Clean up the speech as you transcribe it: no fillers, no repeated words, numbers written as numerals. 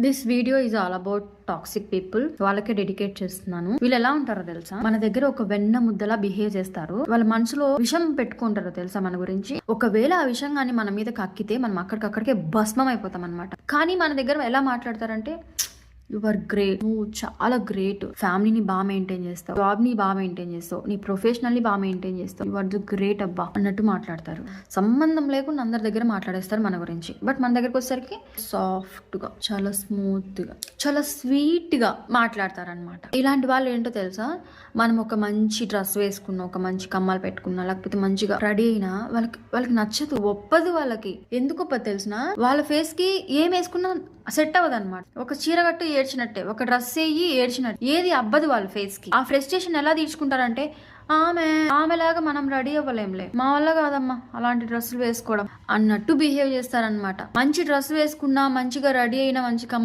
This video is all about toxic people. వాళ్ళకే dedicate చేస్తున్నాను. వీళ్ళు ఎలా ఉంటారో తెలుసా, మన దగ్గర ఒక వెన్న ముద్దలా బిహేవ్ చేస్తారు. వాళ్ళ మనసులో విషం పెట్టుకుంటారో తెలుసా మన గురించి. ఒకవేళ ఆ విషయం కానీ మన మీద కక్కితే మనం అక్కడికక్కడికే భస్మం అయిపోతాం అనమాట. కానీ మన దగ్గర ఎలా మాట్లాడతారంటే, యు ఆర్ గ్రేట్, నువ్వు చాలా గ్రేట్, ఫ్యామిలీని బాగా మెయింటైన్ చేస్తావు, జాబ్ ని బాగా మెయింటైన్ చేస్తావు, నీ ప్రొఫెషనల్ ని బాగా మెయింటైన్ చేస్తావు, యు ఆర్ ద గ్రేట్ అబ్బా అన్నట్టు మాట్లాడతారు. సంబంధం లేకుండా అందరి దగ్గర మాట్లాడేస్తారు మన గురించి. బట్ మన దగ్గరకు వచ్చేసరికి సాఫ్ట్ గా, చాలా స్మూత్ గా, చాలా స్వీట్ గా మాట్లాడతారు అనమాట. ఇలాంటి వాళ్ళు ఏంటో తెలుసా, మనం ఒక మంచి డ్రెస్ వేసుకున్నా, ఒక మంచి కమ్మలు పెట్టుకున్నా, లేకపోతే మంచిగా రెడీ అయినా వాళ్ళకి నచ్చదు, ఒప్పదు. వాళ్ళకి ఎందుకు ఒప్పదు తెలిసిన, వాళ్ళ ఫేస్ కి ఏం వేసుకున్నా సెట్ అవ్వదు అనమాట. ఒక చీర కట్టు ఏడ్చినట్టే, ఒక డ్రెస్ వేయి ఏడ్చినట్టు, ఏది అబ్బదు వాళ్ళ ఫేస్ కి. ఆ ఫ్రస్ట్రేషన్ ఎలా తీర్చుకుంటారంటే, ఆమెలాగా మనం రెడీ అవ్వలేంలే, మా వల్ల కాదమ్మా అలాంటి డ్రెస్సులు వేసుకోవడం అన్నట్టు బిహేవ్ చేస్తారనమాట. మంచి డ్రెస్ వేసుకున్నా, మంచిగా రెడీ అయినా, మంచి కమ్మ